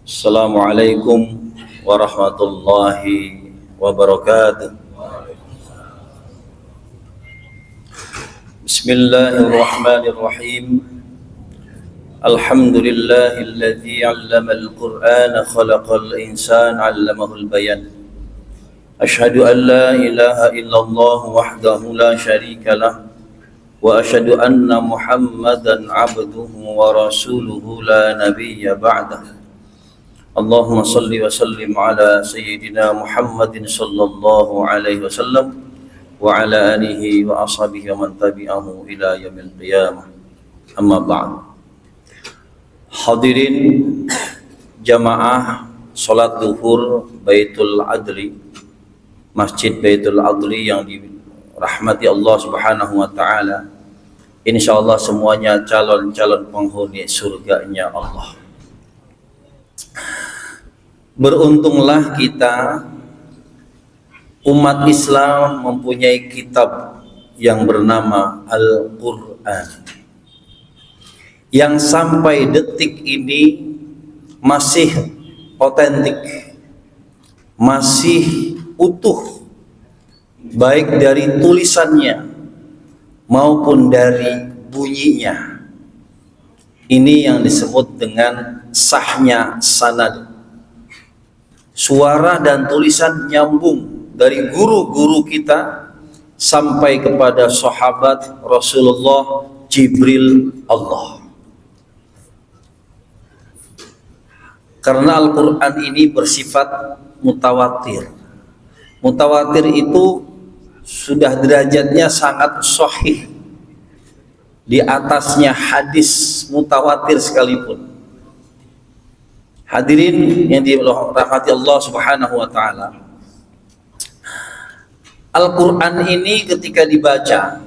Assalamualaikum warahmatullahi wabarakatuh. Bismillahirrahmanirrahim. Alhamdulillahilladzi 'allamal Qur'ana khalaqal insana 'allamahul bayan. Asyhadu an la ilaha illallah wahdahu la syarika lah wa asyhadu anna Muhammadan 'abduhu wa rasuluhu la nabiyya ba'dah. Allahumma salli wa sallim ala sayyidina Muhammadin sallallahu alaihi wasallam wa ala alihi wa ashabihi wa man tabi'ahu ila yaumil qiyamah. Amma ba'd. Hadirin jamaah salat zuhur Baitul Adli, Masjid Baitul Adli yang dirahmati Allah Subhanahu wa taala. Insyaallah semuanya calon-calon penghuni surganya Allah. Beruntunglah kita umat Islam mempunyai kitab yang bernama Al-Quran, yang sampai detik ini masih otentik, masih utuh, baik dari tulisannya maupun dari bunyinya. Ini yang disebut dengan sahnya sanad. Suara dan tulisan nyambung dari guru-guru kita sampai kepada sahabat Rasulullah, Jibril Allah. Karena Al-Quran ini bersifat mutawatir. Mutawatir itu sudah derajatnya sangat sahih, di atasnya hadis mutawatir sekalipun. Hadirin yang dirahmati Allah Subhanahu wa taala, Al-Quran ini ketika dibaca,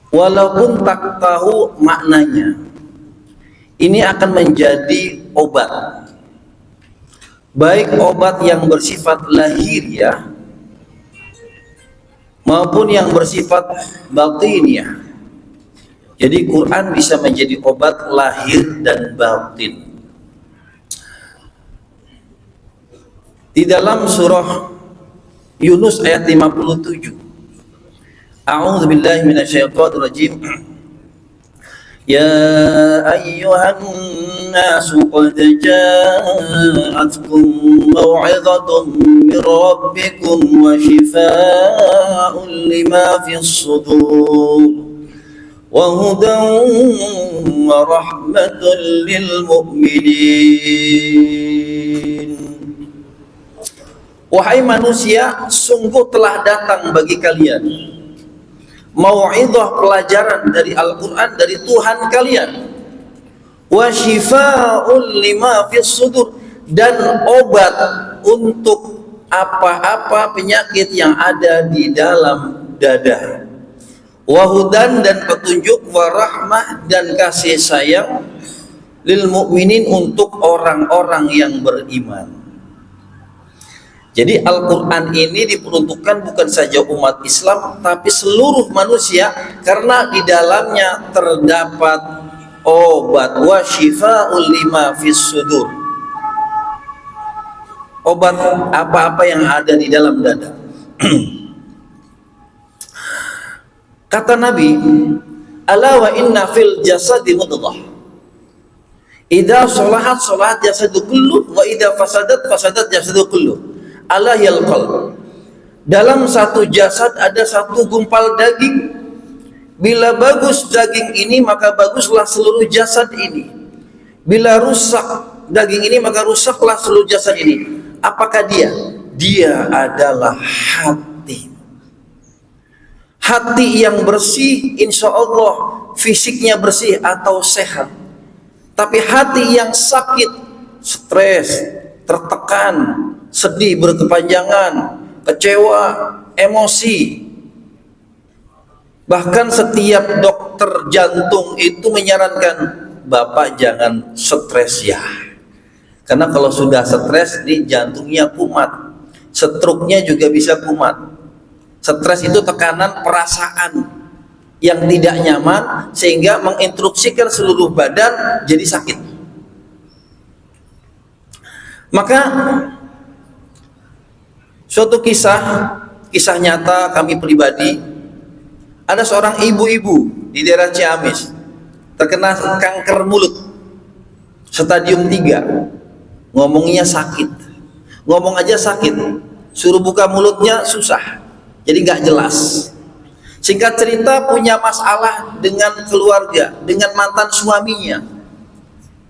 walaupun tak tahu maknanya, ini akan menjadi obat, baik obat yang bersifat lahiriah maupun yang bersifat batiniah. Jadi Quran bisa menjadi obat lahir dan batin. Di dalam surah Yunus ayat 57, A'udzu billahi minasyaitonir rajim. Ya ayyuhan nasu qad ja'atkum maw'izatun min rabbikum wa shifaa'un lima fis sudur wa hudan wa rahmatan lil mu'minin. Wahai manusia, sungguh telah datang bagi kalian mau'izah, pelajaran dari Al-Quran dari Tuhan kalian, wa shifaa'un lima fis sudur, dan obat untuk apa-apa penyakit yang ada di dalam dada, wa hudan, dan petunjuk, wa rahmah, dan kasih sayang, lil mu'minin, untuk orang-orang yang beriman. Jadi Al-Quran ini diperuntukkan bukan saja umat Islam, tapi seluruh manusia, karena di dalamnya terdapat obat, wa shifaa'ul lima fis sudur, obat apa-apa yang ada di dalam dada. Kata Nabi, ala wa inna fil jasadi mudghah, idza sholahat sholahat jasadu kullu, wa idza fasadat fasadat jasadu kullu, ala yal qalb. Dalam satu jasad ada satu gumpal daging. Bila bagus daging ini, maka baguslah seluruh jasad ini. Bila rusak daging ini, maka rusaklah seluruh jasad ini. Apakah dia? Dia adalah hati. Hati yang bersih, insya Allah fisiknya bersih atau sehat. Tapi hati yang sakit, stres, tertekan, sedih berkepanjangan, kecewa, emosi. Bahkan setiap dokter jantung itu menyarankan, Bapak jangan stres ya, karena kalau sudah stres nih jantungnya kumat. Stroke-nya juga bisa kumat. Stres itu tekanan perasaan yang tidak nyaman sehingga menginstruksikan seluruh badan jadi sakit. Maka suatu kisah nyata kami pribadi, ada seorang ibu-ibu di daerah Ciamis terkena kanker mulut stadium 3. Ngomongnya sakit, ngomong aja sakit, suruh buka mulutnya susah, jadi nggak jelas. Singkat cerita, punya masalah dengan keluarga, dengan mantan suaminya.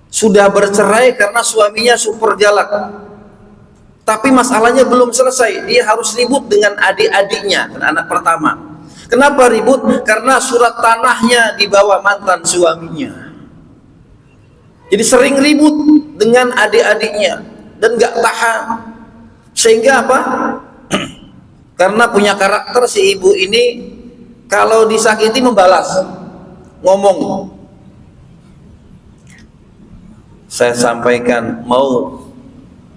Sudah bercerai karena suaminya super galak. Tapi masalahnya belum selesai, dia harus ribut dengan adik-adiknya, anak pertama. Kenapa ribut? Karena surat tanahnya dibawa mantan suaminya. Jadi sering ribut dengan adik-adiknya dan nggak tahan. Sehingga apa? Karena punya karakter si ibu ini, kalau disakiti membalas, ngomong. Saya sampaikan mau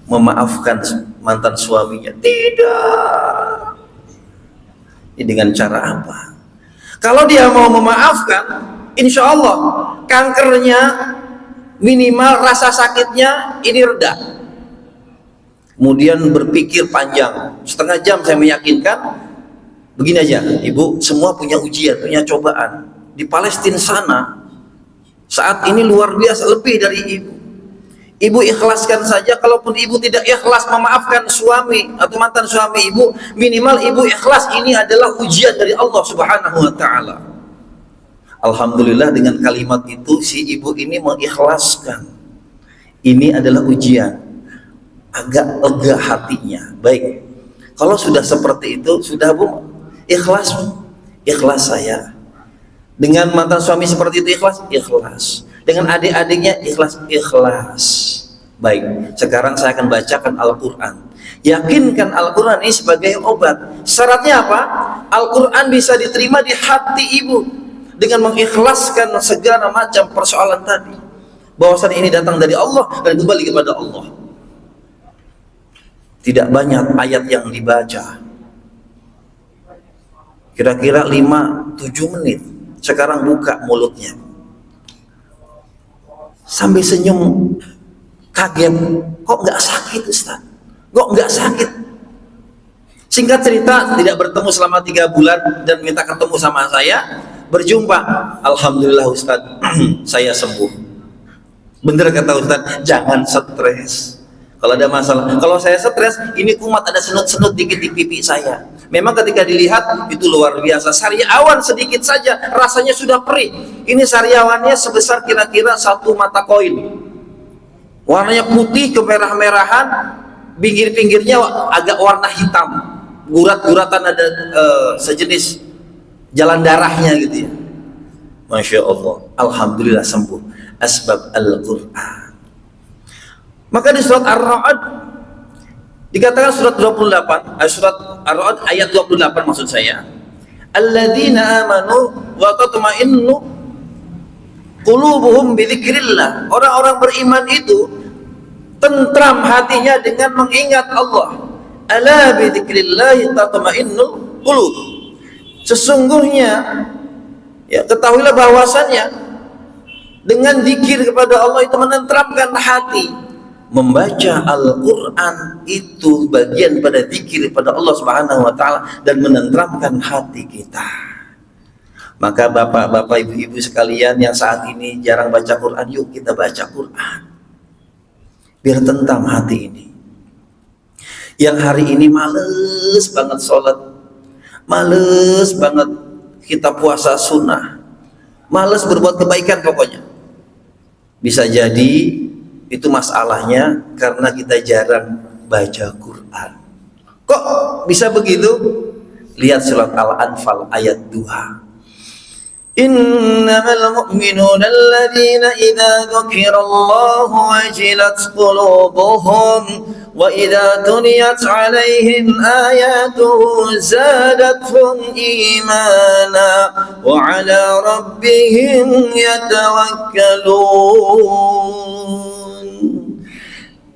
memaafkan mantan suaminya, tidak. Ini dengan cara apa? Kalau dia mau memaafkan, insya Allah kankernya minimal, rasa sakitnya ini reda. Kemudian berpikir panjang, setengah jam saya meyakinkan. Begini aja, ibu, semua punya ujian, punya cobaan. Di Palestina sana saat ini luar biasa, lebih dari ibu. Ibu ikhlaskan saja. Kalaupun ibu tidak ikhlas memaafkan suami atau mantan suami ibu, minimal ibu ikhlas, ini adalah ujian dari Allah Subhanahu wa ta'ala. Alhamdulillah, dengan kalimat itu si ibu ini mengikhlaskan. Ini adalah ujian. Agak lega hatinya. Baik, kalau sudah seperti itu, sudah bu, ikhlas saya. Dengan mantan suami seperti itu ikhlas. Dengan adik-adiknya ikhlas. Baik, sekarang saya akan bacakan Al-Quran. Yakinkan Al-Quran ini sebagai obat. Syaratnya apa? Al-Quran bisa diterima di hati ibu dengan mengikhlaskan segala macam persoalan tadi, bahwasanya ini datang dari Allah dan kembali kepada Allah. Tidak banyak ayat yang dibaca, kira-kira 5-7 menit. Sekarang buka mulutnya sambil senyum, kaget, kok nggak sakit Ustaz? Kok nggak sakit? Singkat cerita, tidak bertemu selama 3 bulan dan minta ketemu sama saya. Berjumpa, alhamdulillah Ustaz, saya sembuh. Bener kata Ustaz, jangan stres. Kalau ada masalah, kalau saya stres, ini kumat, ada senut-senut dikit di pipi saya. Memang ketika dilihat itu luar biasa. Sariawan sedikit saja rasanya sudah perih. Ini sariawannya sebesar kira-kira 1 mata koin. Warnanya putih kemerah-merahan, pinggir-pinggirnya agak warna hitam. Gurat-guratan, ada sejenis jalan darahnya gitu ya. Masya Allah, alhamdulillah sembuh. Asbab Al-Quran. Maka di surat Ar-Ra'd dikatakan, surat 28, surat Ar-Ra'd ayat 28 maksud saya, alladzina amanu wa tatma'innu qulubuhum bidzikrillah. Orang-orang beriman itu tentram hatinya dengan mengingat Allah. Ala bidzikrillah tatma'innul qulub. Sesungguhnya, ya, ketahuilah bahwasannya dengan zikir kepada Allah itu menenteramkan hati. Membaca Al-Quran itu bagian pada zikir pada Allah Subhanahu wa ta'ala dan menenteramkan hati kita. Maka bapak-bapak, ibu-ibu sekalian yang saat ini jarang baca Quran, yuk kita baca Quran biar tentram hati ini. Yang hari ini males banget sholat, males banget kita puasa sunnah, males berbuat kebaikan pokoknya. Bisa jadi itu masalahnya karena kita jarang baca Quran. Kok bisa begitu? Lihat surat Al-Anfal ayat 2. Innamal mu'minuna alladzina idza dzukirallahu wajilat qulubuhum wa idza tuliyat 'alaihim ayatuhu zadatuhum imana wa 'ala rabbihim yatawakkalun.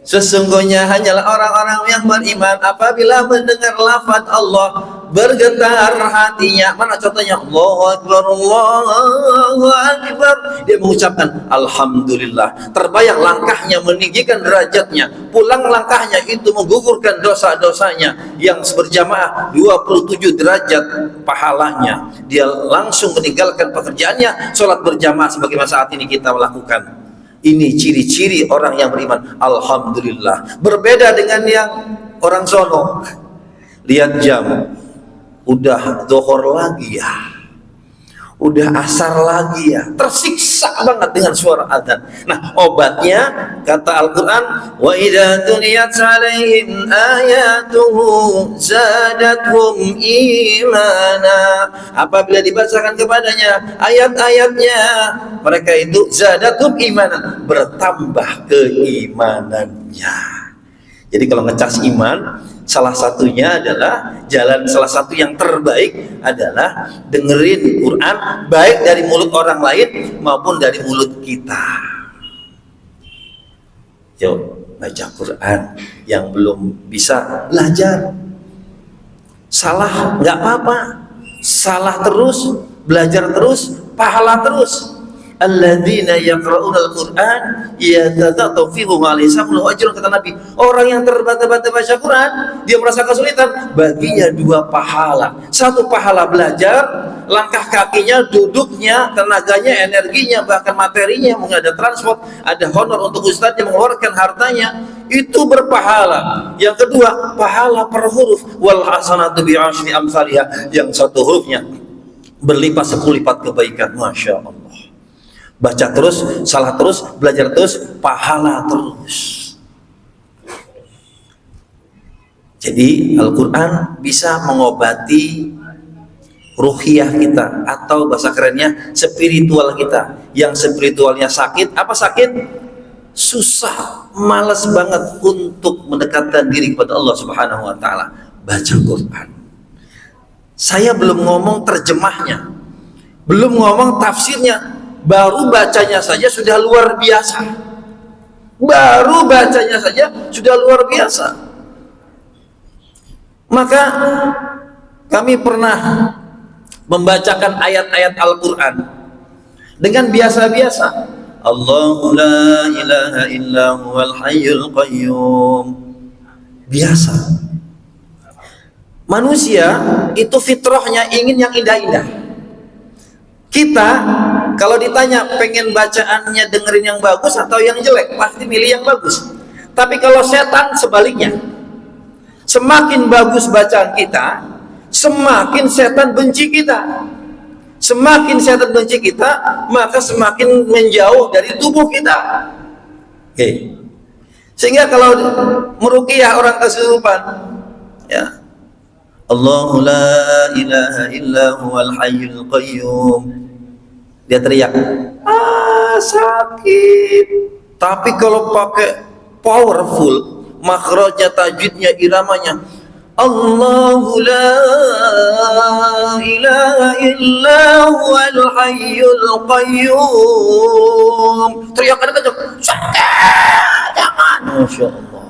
Sesungguhnya hanyalah orang-orang yang beriman apabila mendengar lafaz Allah bergetar hatinya. Mana contohnya? Allahu Akbar, Allahu Akbar. Dia mengucapkan Alhamdulillah. Terbayang langkahnya meninggikan derajatnya. Pulang langkahnya itu menggugurkan dosa-dosanya. Yang berjamaah 27 derajat pahalanya. Dia langsung meninggalkan pekerjaannya, sholat berjamaah sebagaimana saat ini kita melakukan. Ini ciri-ciri orang yang beriman. Alhamdulillah. Berbeda dengan yang orang sono. Lihat jam, udah zuhur lagi ya, udah asar lagi ya, tersiksa banget dengan suara adzan. Nah, obatnya kata Al-Quran, wa idza tuliyat alaihim ayatuhu zadatuhum imana. Apabila dibacakan kepadanya ayat-ayatnya, mereka itu zadatum imanan, bertambah keimanannya. Jadi kalau ngecas iman, salah satunya adalah salah satu yang terbaik adalah dengerin Quran, baik dari mulut orang lain maupun dari mulut kita. Yuk baca Quran. Yang belum bisa belajar, salah nggak apa-apa, salah terus, belajar terus, pahala terus. Alladzina yaqra'una al-Qur'an yatadatu fihi ma laysa lahu ajrun, kata Nabi. Orang yang terbata-bata baca Quran, dia merasa kesulitan, baginya 2 pahala. 1 pahala belajar, langkah kakinya, duduknya, tenaganya, energinya, bahkan materinya, mungkin ada transport, ada honor untuk ustadznya mengeluarkan hartanya, itu berpahala. Yang kedua, pahala per huruf, wal hasanatu bi asyri amsalha, yang 1 hurufnya berlipat 10 lipat kebaikan. Masya Allah. Baca terus, salah terus, belajar terus, pahala terus. Jadi Al-Quran bisa mengobati ruhiyah kita, atau bahasa kerennya spiritual kita. Yang spiritualnya sakit, apa sakit? Susah, malas banget untuk mendekatkan diri kepada Allah Subhanahu wa Ta'ala. Baca Quran. Saya belum ngomong terjemahnya, belum ngomong tafsirnya, baru bacanya saja sudah luar biasa. Baru bacanya saja sudah luar biasa. Maka kami pernah membacakan ayat-ayat Al-Quran dengan biasa-biasa. Allahu la ilaha illa huwal hayyul qayyum. Biasa. Manusia itu fitrahnya ingin yang indah-indah. Kita kalau ditanya pengen bacaannya dengerin yang bagus atau yang jelek, pasti milih yang bagus. Tapi kalau setan sebaliknya, semakin bagus bacaan kita, semakin setan benci kita. Semakin setan benci kita, maka semakin menjauh dari tubuh kita. Oke. Sehingga kalau meruqyah orang kesurupan, ya, Allahu la ilaha illa huwal hayyul qayyum, dia teriak, sakit. Tapi kalau pakai powerful, makhrajnya, tajwidnya, iramanya, Allahu la ilaha illa huwal hayyul qayyum, teriak kencang, sakit, jangan. Masya Allah.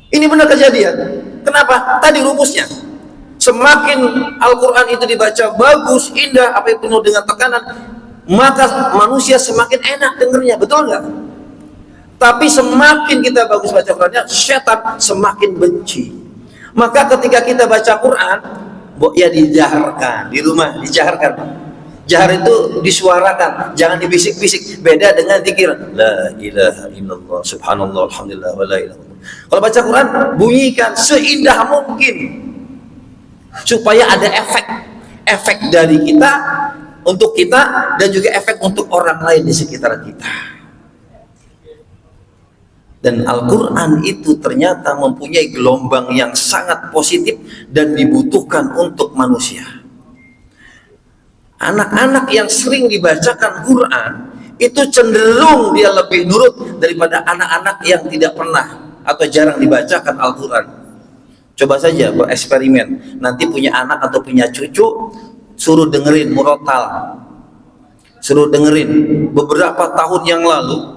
Ini benar kejadian. Kenapa? Tadi rumusnya. Semakin Al-Quran itu dibaca bagus, indah, apa yang penuh dengan tekanan, maka manusia semakin enak dengernya, betul nggak? Tapi semakin kita bagus baca Qurannya, setan semakin benci. Maka ketika kita baca Quran, ya dijaharkan, di rumah dijaharkan. Jahar itu disuarakan, jangan dibisik-bisik. Beda dengan zikir, la ilaha illallah, subhanallah, alhamdulillah, wa la ilaha illallah. Kalau baca Quran, bunyikan seindah mungkin, supaya ada efek dari kita untuk kita, dan juga efek untuk orang lain di sekitar kita. Dan Al-Quran itu ternyata mempunyai gelombang yang sangat positif dan dibutuhkan untuk manusia. Anak-anak yang sering dibacakan Quran itu cenderung dia lebih nurut daripada anak-anak yang tidak pernah atau jarang dibacakan Al-Quran. Coba saja bereksperimen, nanti punya anak atau punya cucu, suruh dengerin murotal, suruh dengerin. Beberapa tahun yang lalu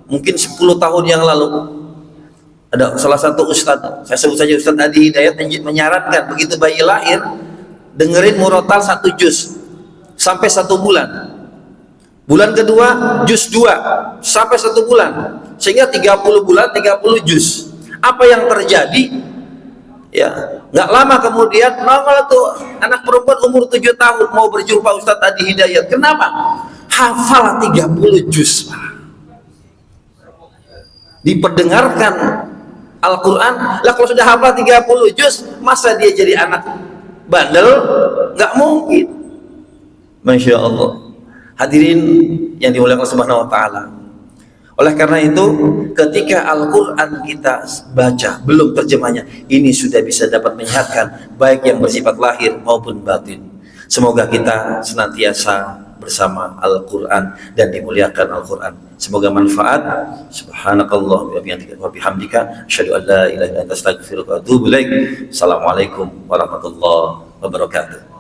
mungkin 10 tahun yang lalu, ada salah satu ustadz, saya sebut saja Ustadz Adi Hidayat, menyarankan begitu bayi lahir dengerin murotal 1 juz sampai 1 bulan. Bulan kedua juz 2 sampai 1 bulan, sehingga 30 bulan 30 juz. Apa yang terjadi? Ya, nggak lama kemudian nongol tuh anak perempuan umur 7 tahun mau berjumpa Ustadz Adi Hidayat. Kenapa? Hafal 30 juz. Diperdengarkan Al-Quran lah, kalau sudah hafal 30 juz masa dia jadi anak bandel? Nggak mungkin. Masya Allah. Hadirin yang dimuliakan Allah Subhanahu wa Ta'ala, oleh karena itu ketika Al-Quran kita baca belum terjemahnya, ini sudah bisa dapat menyehatkan baik yang bersifat lahir maupun batin. Semoga kita senantiasa bersama Al-Quran dan dimuliakan Al-Quran. Semoga manfaat. Subhanakallah wa bihamdika asyhadu an la ilaha illa anta astaghfiruka wa atubu ilaik. Assalamualaikum warahmatullahi wabarakatuh.